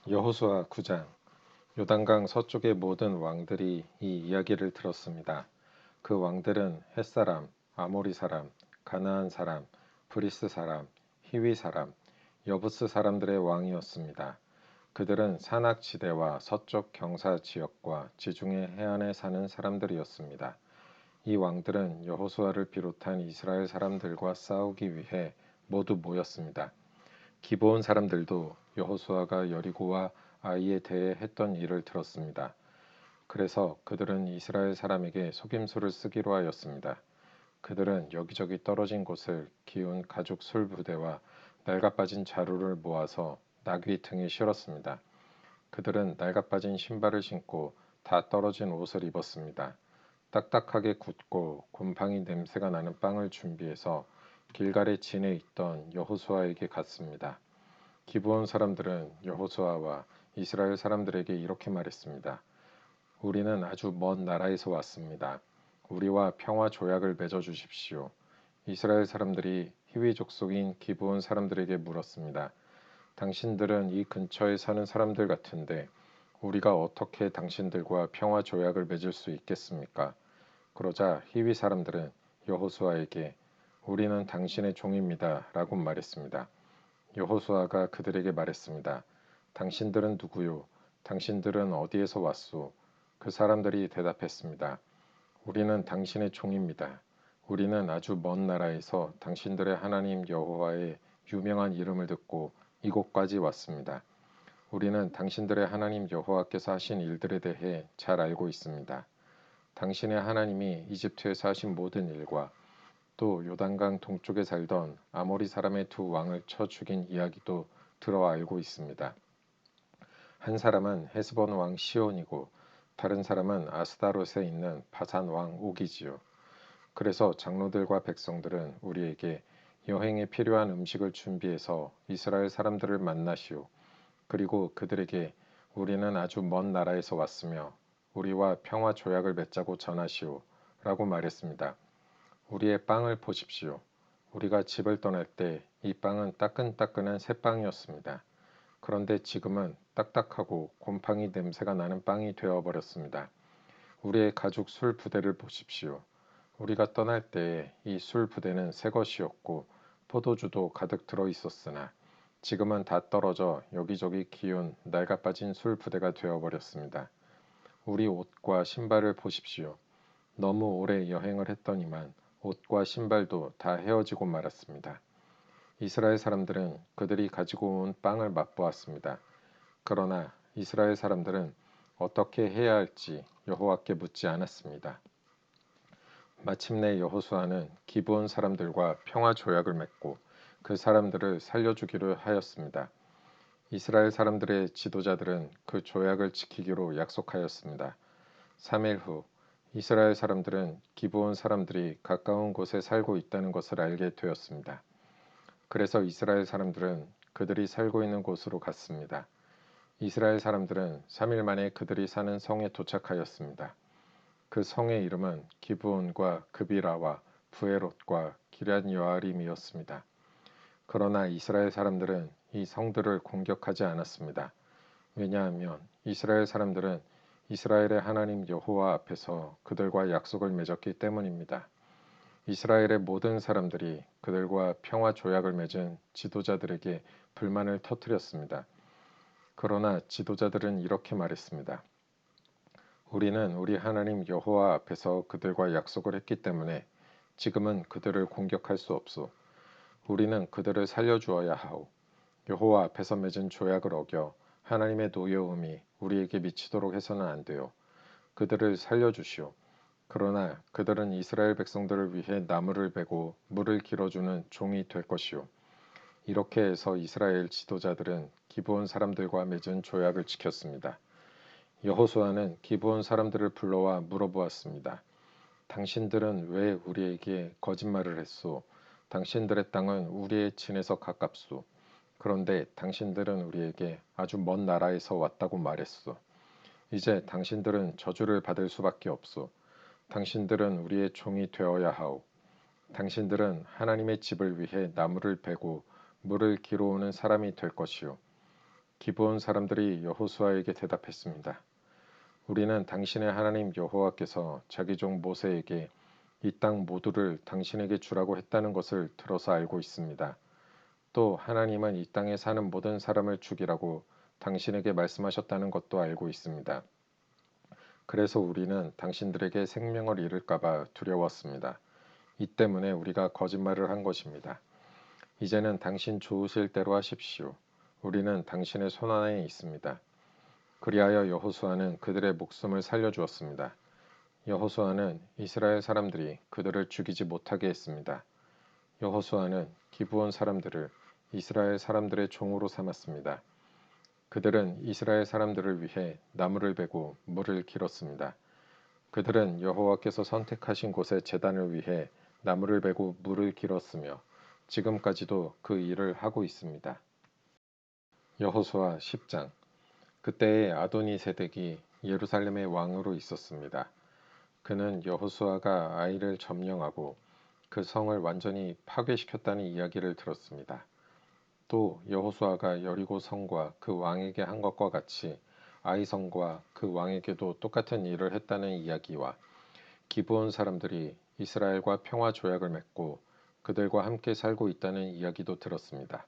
여호수아 9장. 요단강 서쪽의 모든 왕들이 이 이야기를 들었습니다. 그 왕들은 햇사람, 아모리 사람, 가나안 사람, 브리스 사람, 히위 사람, 여부스 사람들의 왕이었습니다. 그들은 산악지대와 서쪽 경사 지역과 지중해 해안에 사는 사람들이었습니다. 이 왕들은 여호수아를 비롯한 이스라엘 사람들과 싸우기 위해 모두 모였습니다. 기브온 사람들도 여호수아가 여리고와 아이에 대해 했던 일을 들었습니다. 그래서 그들은 이스라엘 사람에게 속임수를 쓰기로 하였습니다. 그들은 여기저기 떨어진 곳을 기운 가죽 솔 부대와 낡아빠진 자루를 모아서 나귀 등에 실었습니다. 그들은 낡아빠진 신발을 신고 다 떨어진 옷을 입었습니다. 딱딱하게 굽고 곰팡이 냄새가 나는 빵을 준비해서 길갈의 진에 있던 여호수아에게 갔습니다. 기브온 사람들은 여호수아와 이스라엘 사람들에게 이렇게 말했습니다. 우리는 아주 먼 나라에서 왔습니다. 우리와 평화 조약을 맺어 주십시오. 이스라엘 사람들이 히위 족속인 기브온 사람들에게 물었습니다. 당신들은 이 근처에 사는 사람들 같은데 우리가 어떻게 당신들과 평화 조약을 맺을 수 있겠습니까? 그러자 히위 사람들은 여호수아에게 우리는 당신의 종입니다. 라고 말했습니다. 여호수아가 그들에게 말했습니다. 당신들은 누구요? 당신들은 어디에서 왔소? 그 사람들이 대답했습니다. 우리는 당신의 종입니다. 우리는 아주 먼 나라에서 당신들의 하나님 여호와의 유명한 이름을 듣고 이곳까지 왔습니다. 우리는 당신들의 하나님 여호와께서 하신 일들에 대해 잘 알고 있습니다. 당신의 하나님이 이집트에서 하신 모든 일과 또 요단강 동쪽에 살던 아모리 사람의 두 왕을 쳐 죽인 이야기도 들어 알고 있습니다. 한 사람은 헤스본 왕 시온이고 다른 사람은 아스다롯에 있는 바산 왕 옥이지요. 그래서 장로들과 백성들은 우리에게 여행에 필요한 음식을 준비해서 이스라엘 사람들을 만나시오. 그리고 그들에게 우리는 아주 먼 나라에서 왔으며 우리와 평화 조약을 맺자고 전하시오. 라고 말했습니다. 우리의 빵을 보십시오. 우리가 집을 떠날 때 이 빵은 따끈따끈한 새빵이었습니다. 그런데 지금은 딱딱하고 곰팡이 냄새가 나는 빵이 되어버렸습니다. 우리의 가죽 술 부대를 보십시오. 우리가 떠날 때에 이 술 부대는 새 것이었고 포도주도 가득 들어 있었으나 지금은 다 떨어져 여기저기 기운 낡아빠진 술 부대가 되어버렸습니다. 우리 옷과 신발을 보십시오. 너무 오래 여행을 했더니만 옷과 신발도 다 헤어지고 말았습니다. 이스라엘 사람들은 그들이 가지고 온 빵을 맛보았습니다. 그러나 이스라엘 사람들은 어떻게 해야 할지 여호와께 묻지 않았습니다. 마침내 여호수아는 기브온 사람들과 평화 조약을 맺고 그 사람들을 살려주기로 하였습니다. 이스라엘 사람들의 지도자들은 그 조약을 지키기로 약속하였습니다. 3일 후 이스라엘 사람들은 기브온 사람들이 가까운 곳에 살고 있다는 것을 알게 되었습니다. 그래서 이스라엘 사람들은 그들이 살고 있는 곳으로 갔습니다. 이스라엘 사람들은 3일 만에 그들이 사는 성에 도착하였습니다. 그 성의 이름은 기브온과 그비라와 부에롯과 기럇 여아림이었습니다. 그러나 이스라엘 사람들은 이 성들을 공격하지 않았습니다. 왜냐하면 이스라엘 사람들은 이스라엘의 하나님 여호와 앞에서 그들과 약속을 맺었기 때문입니다. 이스라엘의 모든 사람들이 그들과 평화 조약을 맺은 지도자들에게 불만을 터뜨렸습니다. 그러나 지도자들은 이렇게 말했습니다. 우리는 우리 하나님 여호와 앞에서 그들과 약속을 했기 때문에 지금은 그들을 공격할 수 없소. 우리는 그들을 살려주어야 하오. 여호와 앞에서 맺은 조약을 어겨 하나님의 노여움이 우리에게 미치도록 해서는 안 돼요. 그들을 살려주시오. 그러나 그들은 이스라엘 백성들을 위해 나무를 베고 물을 길어주는 종이 될 것이오. 이렇게 해서 이스라엘 지도자들은 기브온 사람들과 맺은 조약을 지켰습니다. 여호수아는 기브온 사람들을 불러와 물어보았습니다. 당신들은 왜 우리에게 거짓말을 했소? 당신들의 땅은 우리의 진에서 가깝소. 그런데 당신들은 우리에게 아주 먼 나라에서 왔다고 말했소. 이제 당신들은 저주를 받을 수밖에 없소. 당신들은 우리의 종이 되어야 하오. 당신들은 하나님의 집을 위해 나무를 베고 물을 길어오는 사람이 될 것이오. 기브온 사람들이 여호수아에게 대답했습니다. 우리는 당신의 하나님 여호와께서 자기 종 모세에게 이 땅 모두를 당신에게 주라고 했다는 것을 들어서 알고 있습니다. 또 하나님은 이 땅에 사는 모든 사람을 죽이라고 당신에게 말씀하셨다는 것도 알고 있습니다. 그래서 우리는 당신들에게 생명을 잃을까봐 두려웠습니다. 이 때문에 우리가 거짓말을 한 것입니다. 이제는 당신 좋으실 대로 하십시오. 우리는 당신의 손안에 있습니다. 그리하여 여호수아는 그들의 목숨을 살려주었습니다. 여호수아는 이스라엘 사람들이 그들을 죽이지 못하게 했습니다. 여호수아는 기브온 사람들을 이스라엘 사람들의 종으로 삼았습니다. 그들은 이스라엘 사람들을 위해 나무를 베고 물을 길었습니다. 그들은 여호와께서 선택하신 곳에 제단을 위해 나무를 베고 물을 길었으며 지금까지도 그 일을 하고 있습니다. 여호수아 10장. 그때에 아도니 세덱이 예루살렘의 왕으로 있었습니다. 그는 여호수아가 아이를 점령하고 그 성을 완전히 파괴시켰다는 이야기를 들었습니다. 또 여호수아가 여리고 성과 그 왕에게 한 것과 같이 아이 성과 그 왕에게도 똑같은 일을 했다는 이야기와 기브온 사람들이 이스라엘과 평화 조약을 맺고 그들과 함께 살고 있다는 이야기도 들었습니다.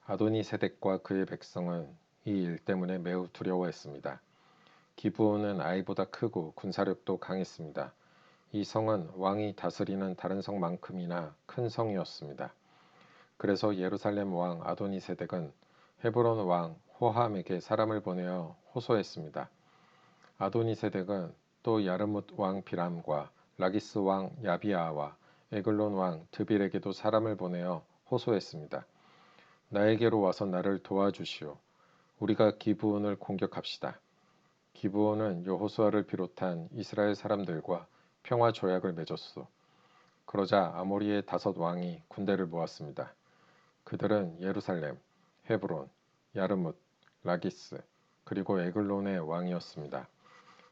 아도니 세덱과 그의 백성은 이 일 때문에 매우 두려워했습니다. 기브온은 아이보다 크고 군사력도 강했습니다. 이 성은 왕이 다스리는 다른 성만큼이나 큰 성이었습니다. 그래서 예루살렘 왕 아도니세덱은 헤브론 왕 호함에게 사람을 보내어 호소했습니다. 아도니세덱은 또 야르뭇 왕 비람과 라기스 왕 야비아와 에글론 왕 드빌에게도 사람을 보내어 호소했습니다. 나에게로 와서 나를 도와주시오. 우리가 기브온을 공격합시다. 기브온은 여호수아를 비롯한 이스라엘 사람들과 평화 조약을 맺었소. 그러자 아모리의 5 왕이 군대를 모았습니다. 그들은 예루살렘, 헤브론, 야르뭇, 라기스, 그리고 에글론의 왕이었습니다.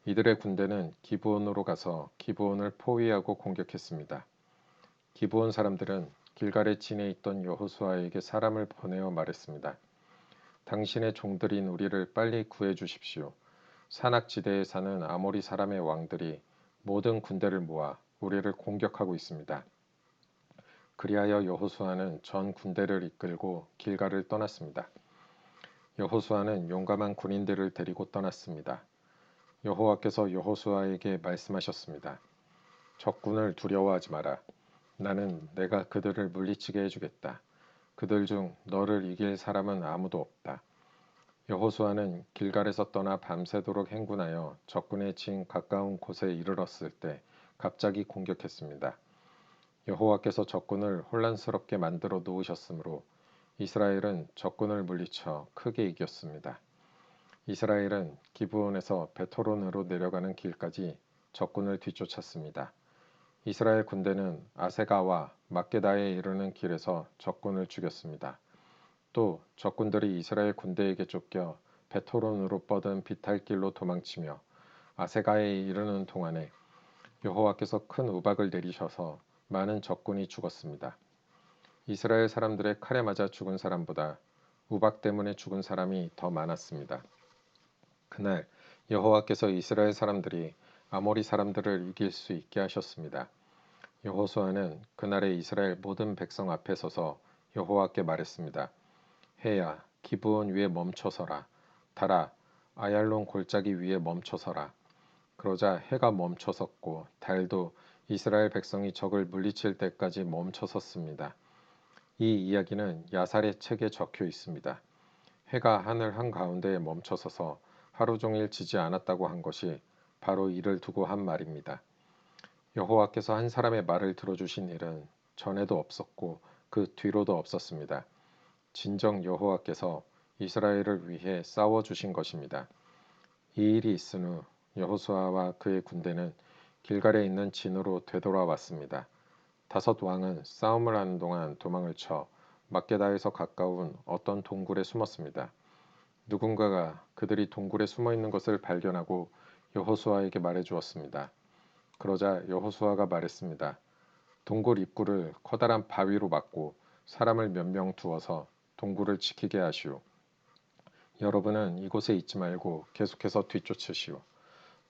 이들의 군대는 기브온으로 가서 기브온을 포위하고 공격했습니다. 기브온 사람들은 길갈의 진에 있던 여호수아에게 사람을 보내어 말했습니다. 당신의 종들인 우리를 빨리 구해 주십시오. 산악지대에 사는 아모리 사람의 왕들이 모든 군대를 모아 우리를 공격하고 있습니다. 그리하여 여호수아는 전 군대를 이끌고 길갈을 떠났습니다. 여호수아는 용감한 군인들을 데리고 떠났습니다. 여호와께서 여호수아에게 말씀하셨습니다. 적군을 두려워하지 마라. 나는 내가 그들을 물리치게 해주겠다. 그들 중 너를 이길 사람은 아무도 없다. 여호수아는 길갈에서 떠나 밤새도록 행군하여 적군의 진 가까운 곳에 이르렀을 때 갑자기 공격했습니다. 여호와께서 적군을 혼란스럽게 만들어 놓으셨으므로 이스라엘은 적군을 물리쳐 크게 이겼습니다. 이스라엘은 기브온에서 베토론으로 내려가는 길까지 적군을 뒤쫓았습니다. 이스라엘 군대는 아세가와 막게다에 이르는 길에서 적군을 죽였습니다. 또 적군들이 이스라엘 군대에게 쫓겨 베토론으로 뻗은 비탈길로 도망치며 아세가에 이르는 동안에 여호와께서 큰 우박을 내리셔서 많은 적군이 죽었습니다. 이스라엘 사람들의 칼에 맞아 죽은 사람보다 우박 때문에 죽은 사람이 더 많았습니다. 그날 여호와께서 이스라엘 사람들이 아모리 사람들을 이길 수 있게 하셨습니다. 여호수아는 그날에 이스라엘 모든 백성 앞에 서서 여호와께 말했습니다. 해야 기브온 위에 멈춰서라. 달아 아얄론 골짜기 위에 멈춰서라. 그러자 해가 멈춰섰고 달도 이스라엘 백성이 적을 물리칠 때까지 멈춰섰습니다. 이 이야기는 야살의 책에 적혀 있습니다. 해가 하늘 한가운데에 멈춰서서 하루 종일 지지 않았다고 한 것이 바로 이를 두고 한 말입니다. 여호와께서 한 사람의 말을 들어주신 일은 전에도 없었고 그 뒤로도 없었습니다. 진정 여호와께서 이스라엘을 위해 싸워주신 것입니다. 이 일이 있은 후 여호수아와 그의 군대는 길갈에 있는 진으로 되돌아왔습니다. 5 왕은 싸움을 하는 동안 도망을 쳐 막게다에서 가까운 어떤 동굴에 숨었습니다. 누군가가 그들이 동굴에 숨어 있는 것을 발견하고 여호수아에게 말해 주었습니다. 그러자 여호수아가 말했습니다. 동굴 입구를 커다란 바위로 막고 사람을 몇 명 두어서 동굴을 지키게 하시오. 여러분은 이곳에 있지 말고 계속해서 뒤쫓으시오.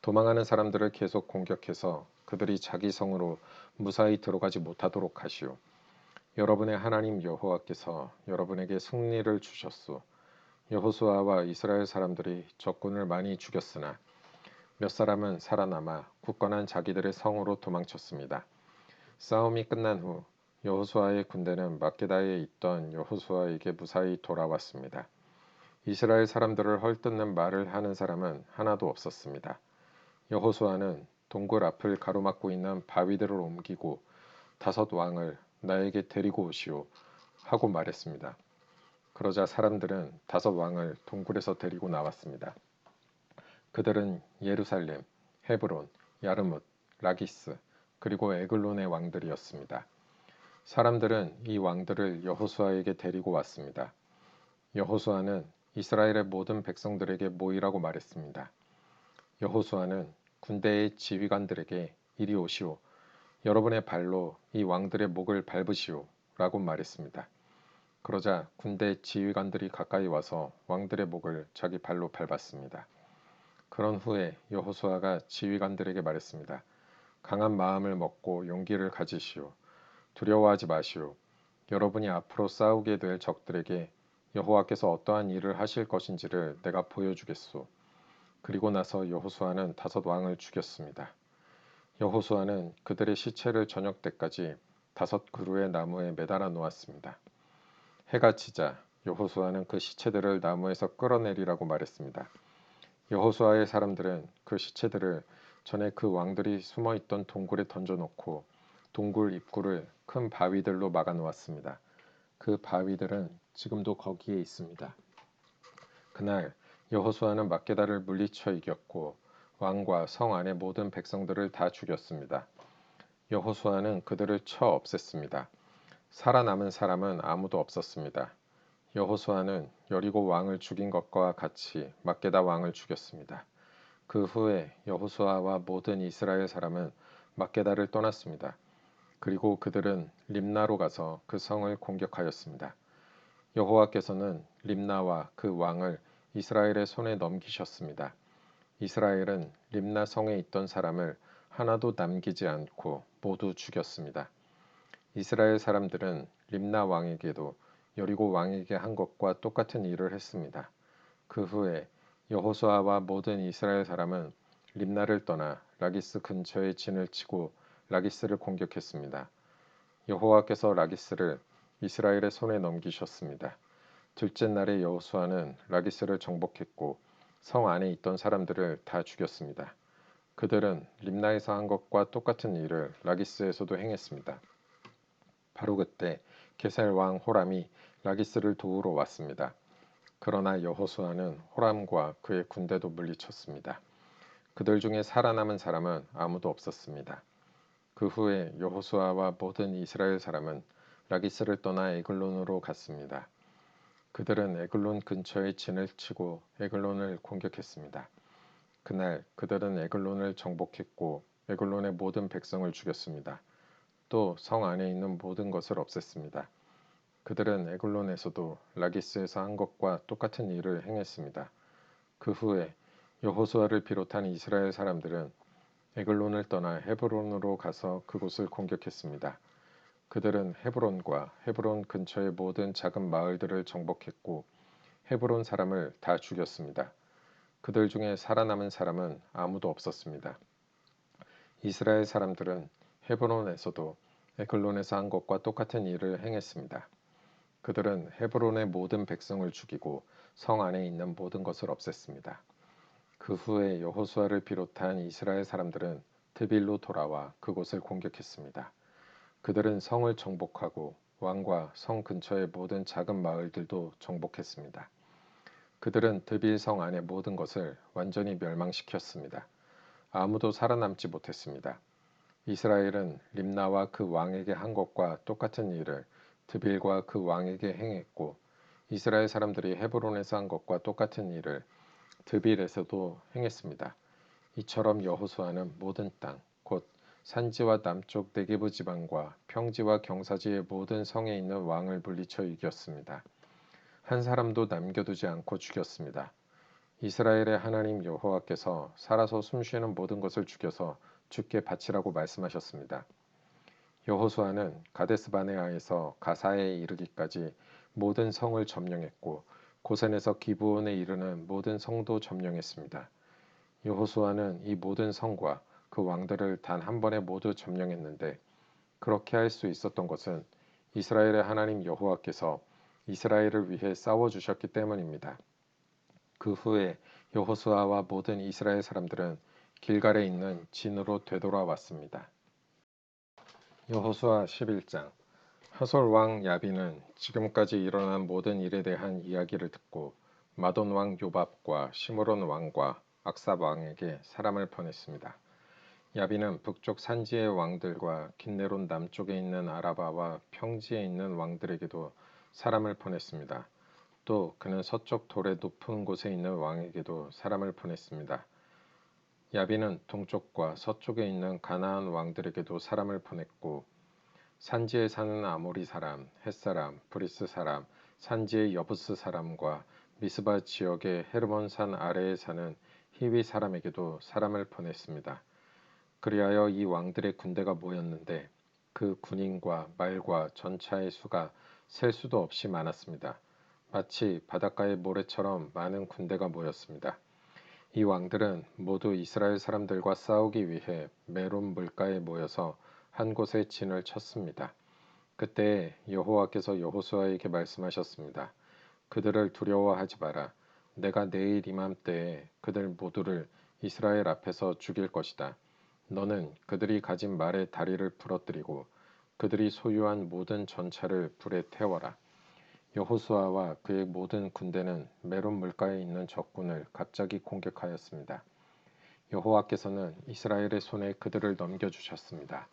도망하는 사람들을 계속 공격해서 그들이 자기 성으로 무사히 들어가지 못하도록 하시오. 여러분의 하나님 여호와께서 여러분에게 승리를 주셨소. 여호수아와 이스라엘 사람들이 적군을 많이 죽였으나 몇 사람은 살아남아 굳건한 자기들의 성으로 도망쳤습니다. 싸움이 끝난 후 여호수아의 군대는 막게다에 있던 여호수아에게 무사히 돌아왔습니다. 이스라엘 사람들을 헐뜯는 말을 하는 사람은 하나도 없었습니다. 여호수아는 동굴 앞을 가로막고 있는 바위들을 옮기고 5 왕을 나에게 데리고 오시오 하고 말했습니다. 그러자 사람들은 5 왕을 동굴에서 데리고 나왔습니다. 그들은 예루살렘, 헤브론, 야르뭇, 라기스, 그리고 에글론의 왕들이었습니다. 사람들은 이 왕들을 여호수아에게 데리고 왔습니다. 여호수아는 이스라엘의 모든 백성들에게 모이라고 말했습니다. 여호수아는 군대의 지휘관들에게 이리 오시오. 여러분의 발로 이 왕들의 목을 밟으시오. 라고 말했습니다. 그러자 군대 지휘관들이 가까이 와서 왕들의 목을 자기 발로 밟았습니다. 그런 후에 여호수아가 지휘관들에게 말했습니다. 강한 마음을 먹고 용기를 가지시오. 두려워하지 마시오. 여러분이 앞으로 싸우게 될 적들에게 여호와께서 어떠한 일을 하실 것인지를 내가 보여주겠소. 그리고 나서 여호수아는 5 왕을 죽였습니다. 여호수아는 그들의 시체를 저녁 때까지 5 그루의 나무에 매달아 놓았습니다. 해가 지자 여호수아는 그 시체들을 나무에서 끌어내리라고 말했습니다. 여호수아의 사람들은 그 시체들을 전에 그 왕들이 숨어있던 동굴에 던져놓고 동굴 입구를 큰 바위들로 막아 놓았습니다. 그 바위들은 지금도 거기에 있습니다. 그날 여호수아는 막게다를 물리쳐 이겼고 왕과 성 안의 모든 백성들을 다 죽였습니다. 여호수아는 그들을 쳐 없앴습니다. 살아남은 사람은 아무도 없었습니다. 여호수아는 여리고 왕을 죽인 것과 같이 막게다 왕을 죽였습니다. 그 후에 여호수아와 모든 이스라엘 사람은 막게다를 떠났습니다. 그리고 그들은 림나로 가서 그 성을 공격하였습니다. 여호와께서는 림나와 그 왕을 이스라엘의 손에 넘기셨습니다. 이스라엘은 림나 성에 있던 사람을 하나도 남기지 않고 모두 죽였습니다. 이스라엘 사람들은 림나 왕에게도 여리고 왕에게 한 것과 똑같은 일을 했습니다. 그 후에 여호수아와 모든 이스라엘 사람은 림나를 떠나 라기스 근처에 진을 치고 라기스를 공격했습니다. 여호와께서 라기스를 이스라엘의 손에 넘기셨습니다. 둘째 날에 여호수아는 라기스를 정복했고 성 안에 있던 사람들을 다 죽였습니다. 그들은 림나에서 한 것과 똑같은 일을 라기스에서도 행했습니다. 바로 그때 게살 왕 호람이 라기스를 도우러 왔습니다. 그러나 여호수아는 호람과 그의 군대도 물리쳤습니다. 그들 중에 살아남은 사람은 아무도 없었습니다. 그 후에 여호수아와 모든 이스라엘 사람은 라기스를 떠나 에글론으로 갔습니다. 그들은 에글론 근처에 진을 치고 에글론을 공격했습니다. 그날 그들은 에글론을 정복했고 에글론의 모든 백성을 죽였습니다. 또 성 안에 있는 모든 것을 없앴습니다. 그들은 에글론에서도 라기스에서 한 것과 똑같은 일을 행했습니다. 그 후에 여호수아를 비롯한 이스라엘 사람들은 에글론을 떠나 헤브론으로 가서 그곳을 공격했습니다. 그들은 헤브론과 헤브론 근처의 모든 작은 마을들을 정복했고 헤브론 사람을 다 죽였습니다. 그들 중에 살아남은 사람은 아무도 없었습니다. 이스라엘 사람들은 헤브론에서도 에글론에서 한 것과 똑같은 일을 행했습니다. 그들은 헤브론의 모든 백성을 죽이고 성 안에 있는 모든 것을 없앴습니다. 그 후에 여호수아를 비롯한 이스라엘 사람들은 드빌로 돌아와 그곳을 공격했습니다. 그들은 성을 정복하고 왕과 성 근처의 모든 작은 마을들도 정복했습니다. 그들은 드빌 성 안의 모든 것을 완전히 멸망시켰습니다. 아무도 살아남지 못했습니다. 이스라엘은 림나와 그 왕에게 한 것과 똑같은 일을 드빌과 그 왕에게 행했고 이스라엘 사람들이 헤브론에서 한 것과 똑같은 일을 드빌에서도 행했습니다. 이처럼 여호수아는 모든 땅, 곧 산지와 남쪽 네게부 지방과 평지와 경사지의 모든 성에 있는 왕을 물리쳐 이겼습니다. 한 사람도 남겨두지 않고 죽였습니다. 이스라엘의 하나님 여호와께서 살아서 숨쉬는 모든 것을 죽여서 주께 바치라고 말씀하셨습니다. 여호수아는 가데스 바네아에서 가사에 이르기까지 모든 성을 점령했고 고센에서 기브온에 이르는 모든 성도 점령했습니다. 여호수아는 이 모든 성과 그 왕들을 단 한 번에 모두 점령했는데 그렇게 할 수 있었던 것은 이스라엘의 하나님 여호와께서 이스라엘을 위해 싸워 주셨기 때문입니다. 그 후에 여호수아와 모든 이스라엘 사람들은 길갈에 있는 진으로 되돌아왔습니다. 여호수아 11장. 하솔 왕 야빈은 지금까지 일어난 모든 일에 대한 이야기를 듣고 마돈 왕 요밥과 시므론 왕과 악삽 왕에게 사람을 보냈습니다. 야빈은 북쪽 산지의 왕들과 긴네론 남쪽에 있는 아라바와 평지에 있는 왕들에게도 사람을 보냈습니다. 또 그는 서쪽 돌의 높은 곳에 있는 왕에게도 사람을 보냈습니다. 야빈은 동쪽과 서쪽에 있는 가나안 왕들에게도 사람을 보냈고 산지에 사는 아모리 사람, 헷 사람, 브리스 사람, 산지의 여부스 사람과 미스바 지역의 헤르몬 산 아래에 사는 히위 사람에게도 사람을 보냈습니다. 그리하여 이 왕들의 군대가 모였는데 그 군인과 말과 전차의 수가 셀 수도 없이 많았습니다. 마치 바닷가의 모래처럼 많은 군대가 모였습니다. 이 왕들은 모두 이스라엘 사람들과 싸우기 위해 메론 물가에 모여서 한 곳에 진을 쳤습니다. 그때 여호와께서 여호수아에게 말씀하셨습니다. 그들을 두려워하지 마라. 내가 내일 이맘때에 그들 모두를 이스라엘 앞에서 죽일 것이다. 너는 그들이 가진 말의 다리를 부러뜨리고 그들이 소유한 모든 전차를 불에 태워라. 여호수아와 그의 모든 군대는 메론 물가에 있는 적군을 갑자기 공격하였습니다. 여호와께서는 이스라엘의 손에 그들을 넘겨주셨습니다.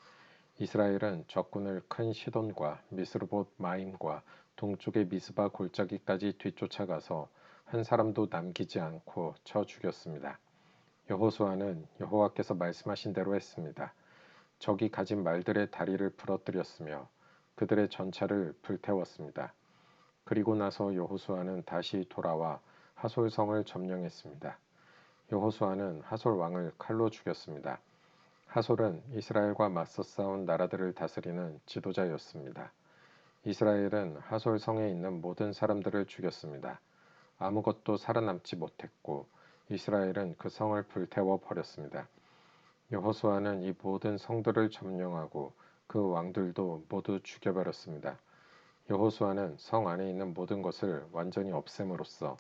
이스라엘은 적군을 큰 시돈과 미스르봇 마임과 동쪽의 미스바 골짜기까지 뒤쫓아가서 한 사람도 남기지 않고 쳐 죽였습니다. 여호수아는 여호와께서 말씀하신 대로 했습니다. 적이 가진 말들의 다리를 부러뜨렸으며 그들의 전차를 불태웠습니다. 그리고 나서 여호수아는 다시 돌아와 하솔성을 점령했습니다. 여호수아는 하솔 왕을 칼로 죽였습니다. 하솔은 이스라엘과 맞서 싸운 나라들을 다스리는 지도자였습니다. 이스라엘은 하솔 성에 있는 모든 사람들을 죽였습니다. 아무것도 살아남지 못했고 이스라엘은 그 성을 불태워 버렸습니다. 여호수아는 이 모든 성들을 점령하고 그 왕들도 모두 죽여버렸습니다. 여호수아는 성 안에 있는 모든 것을 완전히 없앰으로써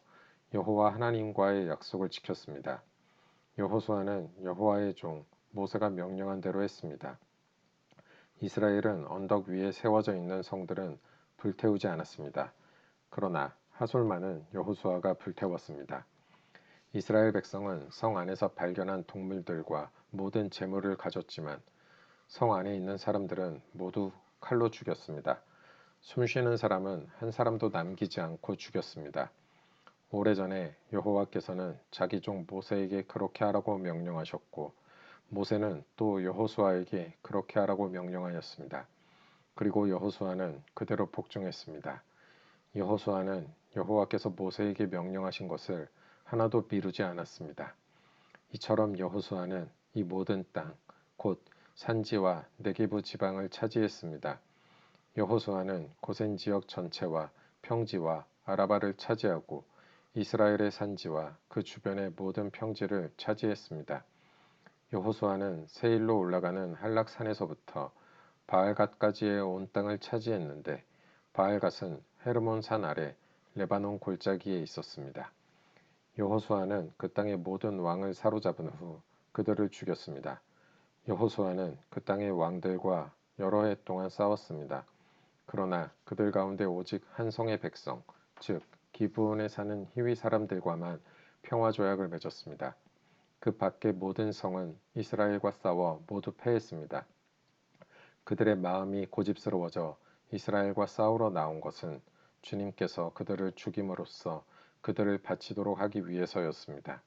여호와 하나님과의 약속을 지켰습니다. 여호수아는 여호와의 종 모세가 명령한 대로 했습니다. 이스라엘은 언덕 위에 세워져 있는 성들은 불태우지 않았습니다. 그러나 하솔만은 여호수아가 불태웠습니다. 이스라엘 백성은 성 안에서 발견한 동물들과 모든 재물을 가졌지만 성 안에 있는 사람들은 모두 칼로 죽였습니다. 숨쉬는 사람은 한 사람도 남기지 않고 죽였습니다. 오래전에 여호와께서는 자기 종 모세에게 그렇게 하라고 명령하셨고 모세는 또 여호수아에게 그렇게 하라고 명령하였습니다. 그리고 여호수아는 그대로 복종했습니다. 여호수아는 여호와께서 모세에게 명령하신 것을 하나도 미루지 않았습니다. 이처럼 여호수아는 이 모든 땅, 곧 산지와 네게부 지방을 차지했습니다. 여호수아는 고센 지역 전체와 평지와 아라바를 차지하고 이스라엘의 산지와 그 주변의 모든 평지를 차지했습니다. 여호수아는 세일로 올라가는 한락산에서부터 바알갓까지의 온 땅을 차지했는데 바알갓은 헤르몬 산 아래 레바논 골짜기에 있었습니다. 여호수아는 그 땅의 모든 왕을 사로잡은 후 그들을 죽였습니다. 여호수아는 그 땅의 왕들과 여러 해 동안 싸웠습니다. 그러나 그들 가운데 오직 한 성의 백성, 즉 기브온에 사는 히위 사람들과만 평화 조약을 맺었습니다. 그 밖의 모든 성은 이스라엘과 싸워 모두 패했습니다. 그들의 마음이 고집스러워져 이스라엘과 싸우러 나온 것은 주님께서 그들을 죽임으로써 그들을 바치도록 하기 위해서였습니다.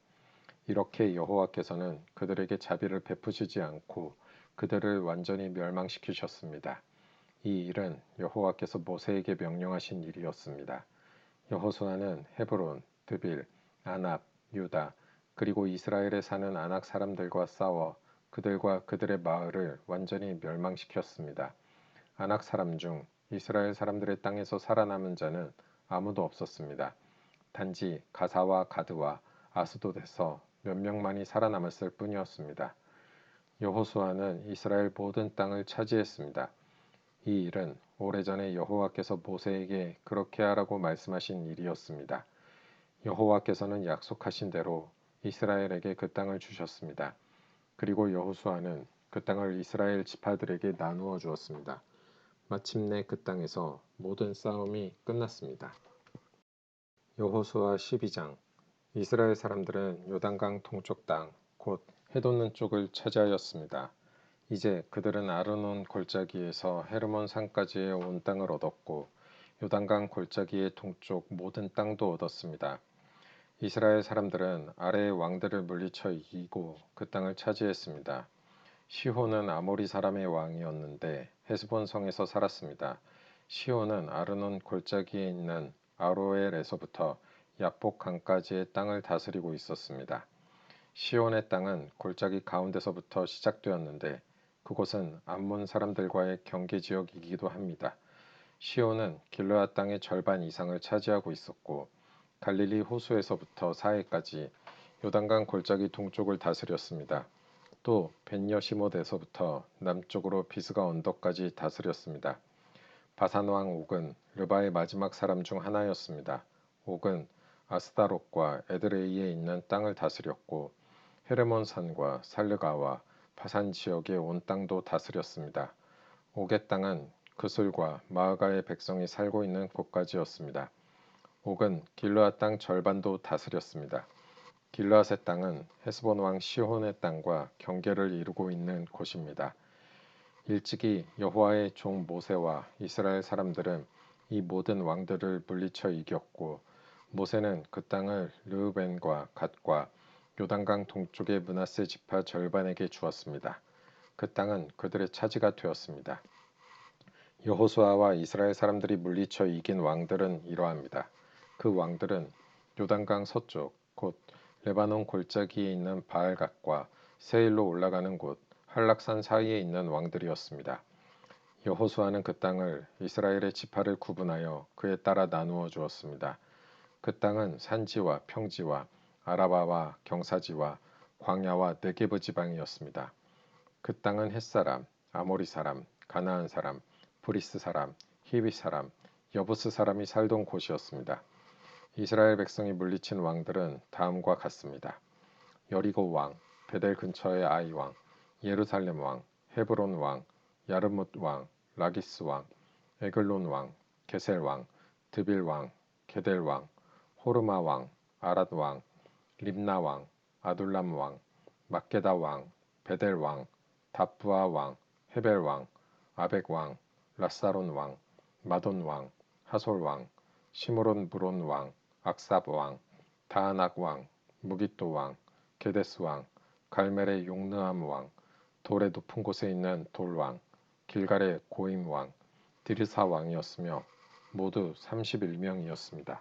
이렇게 여호와께서는 그들에게 자비를 베푸시지 않고 그들을 완전히 멸망시키셨습니다. 이 일은 여호와께서 모세에게 명령하신 일이었습니다. 여호수아는 헤브론, 드빌, 아납, 유다, 그리고 이스라엘에 사는 아낙 사람들과 싸워 그들과 그들의 마을을 완전히 멸망시켰습니다. 아낙 사람 중 이스라엘 사람들의 땅에서 살아남은 자는 아무도 없었습니다. 단지 가사와 가드와 아스돗에서 몇 명만이 살아남았을 뿐이었습니다. 여호수아는 이스라엘 모든 땅을 차지했습니다. 이 일은 오래전에 여호와께서 모세에게 그렇게 하라고 말씀하신 일이었습니다. 여호와께서는 약속하신 대로 이스라엘에게 그 땅을 주셨습니다. 그리고 여호수아는 그 땅을 이스라엘 지파들에게 나누어 주었습니다. 마침내 그 땅에서 모든 싸움이 끝났습니다. 여호수아 12장. 이스라엘 사람들은 요단강 동쪽 땅, 곧 해돋는 쪽을 차지하였습니다. 이제 그들은 아르논 골짜기에서 헤르몬 산까지의 온 땅을 얻었고 요단강 골짜기의 동쪽 모든 땅도 얻었습니다. 이스라엘 사람들은 아래의 왕들을 물리쳐 이기고 그 땅을 차지했습니다. 시혼은 아모리 사람의 왕이었는데 헤스본 성에서 살았습니다. 시혼은 아르논 골짜기에 있는 아로엘에서부터 야복 강까지의 땅을 다스리고 있었습니다. 시온의 땅은 골짜기 가운데서부터 시작되었는데 그곳은 암몬 사람들과의 경계 지역이기도 합니다. 시온은 길르앗 땅의 절반 이상을 차지하고 있었고 갈릴리 호수에서부터 사해까지 요단강 골짜기 동쪽을 다스렸습니다. 또 벤여시못에서부터 남쪽으로 비스가 언덕까지 다스렸습니다. 바산 왕 옥은 르바의 마지막 사람 중 하나였습니다. 옥은 아스다롯과 에드레이에 있는 땅을 다스렸고 헤르몬 산과 살르가와 바산 지역의 온 땅도 다스렸습니다. 옥의 땅은 그술과 마아가의 백성이 살고 있는 곳까지였습니다. 옥은 길르앗 땅 절반도 다스렸습니다. 길르앗의 땅은 헤스본 왕 시혼의 땅과 경계를 이루고 있는 곳입니다. 일찍이 여호와의 종 모세와 이스라엘 사람들은 이 모든 왕들을 물리쳐 이겼고 모세는 그 땅을 르우벤과 갓과 요단강 동쪽의 므낫세 지파 절반에게 주었습니다. 그 땅은 그들의 차지가 되었습니다. 여호수아와 이스라엘 사람들이 물리쳐 이긴 왕들은 이러합니다. 그 왕들은 요단강 서쪽 곧 레바논 골짜기에 있는 바알갓과 세일로 올라가는 곳 한락산 사이에 있는 왕들이었습니다. 여호수아는 그 땅을 이스라엘의 지파를 구분하여 그에 따라 나누어 주었습니다. 그 땅은 산지와 평지와 아라바와 경사지와 광야와 네게브 지방이었습니다. 그 땅은 헷사람, 아모리 사람, 가나안 사람, 브리스 사람, 히비 사람, 여부스 사람이 살던 곳이었습니다. 이스라엘 백성이 물리친 왕들은 다음과 같습니다. 여리고 왕, 베델 근처의 아이 왕, 예루살렘 왕, 헤브론 왕, 야르뭇 왕, 라기스 왕, 에글론 왕, 게셀 왕, 드빌 왕, 게델 왕, 호르마 왕, 아랏 왕, 림나 왕, 아둘람 왕, 막게다 왕, 베델 왕, 다부아 왕, 헤벨 왕, 아벡 왕, 라사론 왕, 마돈 왕, 하솔 왕, 시므론 브론 왕, 악삽 왕, 다아낙 왕, 무기또 왕, 게데스 왕, 갈멜의 용느암 왕, 돌의 높은 곳에 있는 돌왕, 길갈의 고임 왕, 디르사 왕이었으며 모두 31명이었습니다.